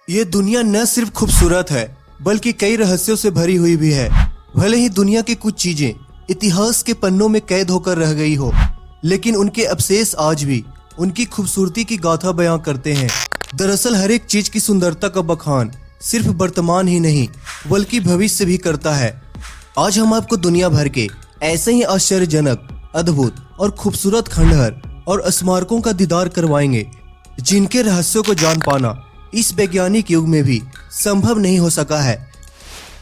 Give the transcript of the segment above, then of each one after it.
ये दुनिया न सिर्फ खूबसूरत है बल्कि कई रहस्यों से भरी हुई भी है। भले ही दुनिया की कुछ चीजें इतिहास के पन्नों में कैद होकर रह गई हो, लेकिन उनके अवशेष आज भी उनकी खूबसूरती की गाथा बयां करते हैं। दरअसल हर एक चीज की सुंदरता का बखान सिर्फ वर्तमान ही नहीं बल्कि भविष्य भी करता है। आज हम आपको दुनिया भर के ऐसे ही आश्चर्यजनक, अद्भुत और खूबसूरत खंडहर और स्मारकों का दीदार करवाएंगे जिनके रहस्यों को जान पाना इस वैज्ञानिक युग में भी संभव नहीं हो सका है।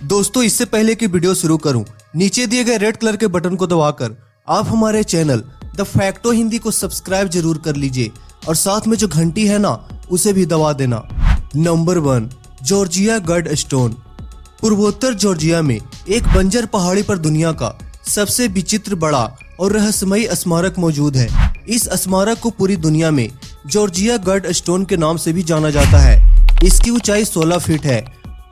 दोस्तों, इससे पहले कि वीडियो शुरू करूं, नीचे दिए गए रेड कलर के बटन को दबाकर आप हमारे चैनल द फैक्टो हिंदी को सब्सक्राइब जरूर कर लीजिए और साथ में जो घंटी है ना उसे भी दबा देना। नंबर 1, जॉर्जिया गड स्टोन। पूर्वोत्तर जॉर्जिया में एक बंजर पहाड़ी पर दुनिया का सबसे विचित्र, बड़ा और रहस्यमयी स्मारक मौजूद है। इस स्मारक को पूरी दुनिया में जॉर्जिया गड स्टोन के नाम से भी जाना जाता है। इसकी ऊंचाई 16 फीट है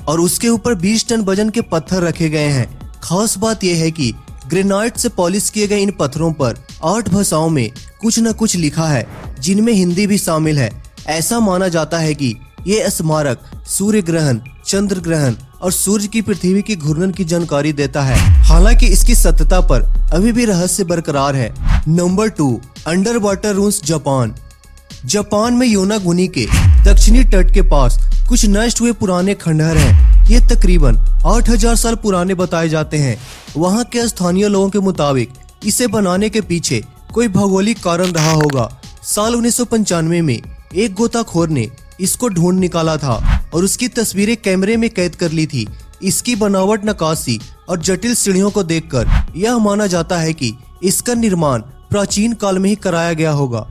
और उसके ऊपर 20 टन वजन के पत्थर रखे गए हैं। खास बात यह है कि ग्रेनाइट से पॉलिश किए गए इन पत्थरों पर 8 भाषाओं में कुछ न कुछ लिखा है, जिनमें हिंदी भी शामिल है। ऐसा माना जाता है कि ये स्मारक सूर्य ग्रहण, चंद्र ग्रहण और सूर्य की पृथ्वी की घूर्णन की जानकारी देता है। हालांकि इसकी सत्यता पर अभी भी रहस्य बरकरार है। Number 2, under water rooms Japan. Japan में योनागुनी के दक्षिणी तट के पास कुछ नष्ट हुए पुराने खंडहर हैं। ये तकरीबन 8000 साल पुराने बताए जाते हैं। वहाँ के स्थानीय लोगों के मुताबिक इसे बनाने के पीछे कोई भौगोलिक कारण रहा होगा। साल 1995 में एक गोताखोर ने इसको ढूंढ निकाला था और उसकी तस्वीरें कैमरे में कैद कर ली थी। इसकी बनावट, नक्काशी और जटिल सीढ़ियों को देखकर यह माना जाता है कि इसका निर्माण प्राचीन काल में ही कराया गया होगा।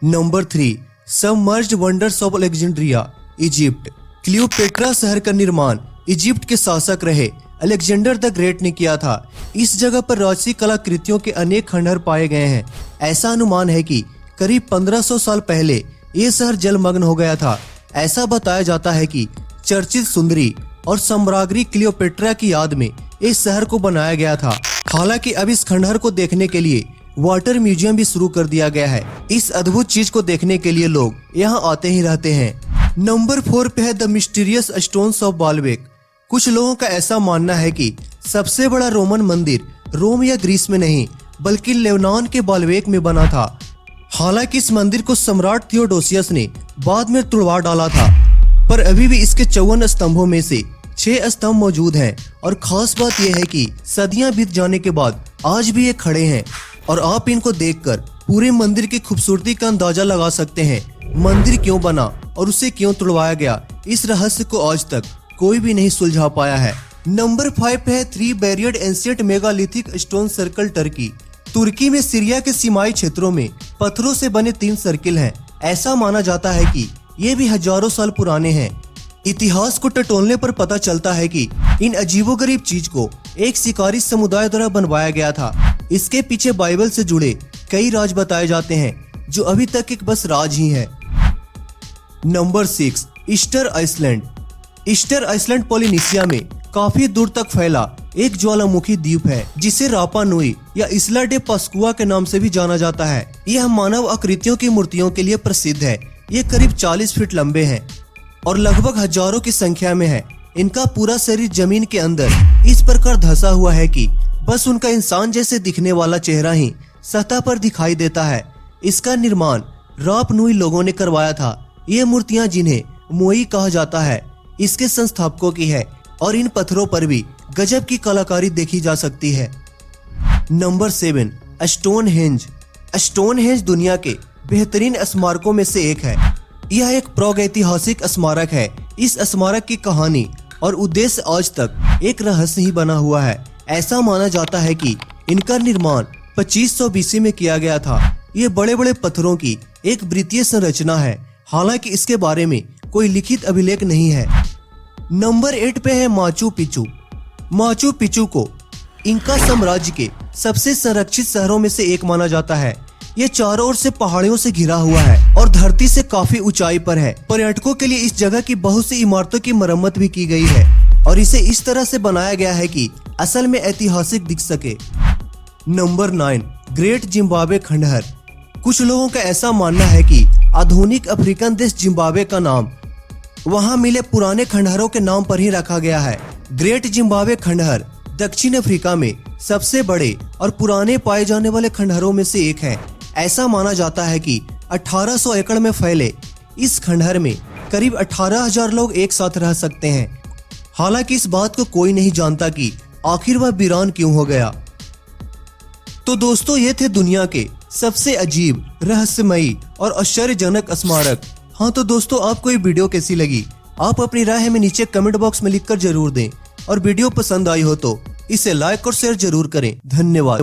Number 3, submerged wonders of Alexandria, Egypt. Cleopatra शहर का निर्माण इजिप्ट के शासक रहे अलेक्जेंडर द ग्रेट ने किया था। इस जगह पर राजसी कलाकृतियों के अनेक खंडहर पाए गए हैं। ऐसा अनुमान है कि करीब 1500 साल पहले ये शहर जलमग्न हो गया था। ऐसा बताया जाता है कि चर्चित सुंदरी और सम्राज्ञी क्लियोपेट्रा की याद में इस शहर को बनाया गया था। हालांकि अब इस खंडहर को देखने के लिए वाटर म्यूजियम भी शुरू कर दिया गया है। इस अद्भुत चीज को देखने के लिए लोग यहाँ आते ही रहते हैं। नंबर 4 पे है the mysterious stones of Baalbek. कुछ लोगों का ऐसा मानना है कि सबसे बड़ा रोमन मंदिर रोम या ग्रीस में नहीं बल्कि लेबनान के बाल्बेक में बना था। हालांकि इस मंदिर को सम्राट थियोडोसियस ने बाद में तुड़वा डाला था, पर अभी भी इसके 54 स्तंभों में से 6 स्तंभ मौजूद हैं। और खास बात यह है कि सदियां बीत जाने के बाद आज भी ये खड़े हैं और आप इनको देखकर पूरे मंदिर की खूबसूरती का अंदाजा लगा सकते हैं। मंदिर क्यों बना और उसे क्यों तुड़वाया गया, इस रहस्य को आज तक कोई भी नहीं सुलझा पाया है। नंबर 5 पे है 3 barriered ancient megalithic stone circle, Turkey. तुर्की में सीरिया के सीमाई क्षेत्रों में पत्थरों से बने 3 सर्किल हैं। ऐसा माना जाता है कि ये भी हजारों साल पुराने हैं। इतिहास को टटोलने पर पता चलता है कि इन अजीबोगरीब चीज को एक शिकारी समुदाय द्वारा बनवाया गया था। इसके पीछे बाइबल से जुड़े कई राज बताए जाते हैं जो अभी तक एक बस राज ही है। Number 6, Easter Island. Easter Island Polynesia में काफी दूर तक फैला एक ज्वालामुखी द्वीप है जिसे रापा नुई या इस्ला डे पास्कुआ के नाम से भी जाना जाता है। यह मानव आकृतियों की मूर्तियों के लिए प्रसिद्ध है। ये करीब 40 फीट लंबे हैं और लगभग हजारों की संख्या में है। इनका पूरा शरीर जमीन के अंदर इस प्रकार धंसा हुआ है कि बस उनका इंसान जैसे दिखने वाला चेहरा ही सतह पर दिखाई देता है। इसका निर्माण राप नुई लोगों ने करवाया था। ये मूर्तियां, जिन्हें मोई कहा जाता है, इसके संस्थापकों की है और इन पत्थरों पर भी गजब की कलाकारी देखी जा सकती है। Number 7, Stonehenge. स्टोनहेंज दुनिया के बेहतरीन स्मारकों में से एक है। यह एक प्रागैतिहासिक स्मारक है। इस स्मारक की कहानी और उद्देश्य आज तक एक रहस्य ही बना हुआ है। ऐसा माना जाता है कि इनका निर्माण 2500 BC में किया गया था। ये बड़े बड़े पत्थरों की एक वृत्तीय संरचना है। हालांकि इसके बारे में कोई लिखित अभिलेख नहीं है। नंबर 8 पे है माचू पिचू। माचू पिचू को इंका साम्राज्य के सबसे संरक्षित शहरों में से एक माना जाता है। ये चारों ओर से पहाड़ियों से घिरा हुआ है और धरती से काफी ऊंचाई पर है। पर्यटकों के लिए इस जगह की बहुत सी इमारतों की मरम्मत भी की गई है और इसे इस तरह से बनाया गया है कि असल में ऐतिहासिक दिख सके। नंबर 9, ग्रेट जिम्बाब्वे खंडहर। कुछ लोगों का ऐसा मानना है कि आधुनिक अफ्रीकन देश जिम्बाब्वे का नाम वहाँ मिले पुराने खंडहरों के नाम पर ही रखा गया है। ग्रेट जिम्बाब्वे खंडहर दक्षिण अफ्रीका में सबसे बड़े और पुराने पाए जाने वाले खंडहरों में से एक है। ऐसा माना जाता है कि 1800 एकड़ में फैले इस खंडहर में करीब 18,000 लोग एक साथ रह सकते हैं। हालांकि इस बात को कोई नहीं जानता कि आखिर वह वीरान क्यों हो गया। तो दोस्तों, ये थे दुनिया के सबसे अजीब, रहस्यमयी और आश्चर्यजनक स्मारक। हाँ तो दोस्तों, आपको ये वीडियो कैसी लगी? आप अपनी राय हमें नीचे कमेंट बॉक्स में लिखकर जरूर दें और वीडियो पसंद आई हो तो इसे लाइक और शेयर जरूर करें। धन्यवाद।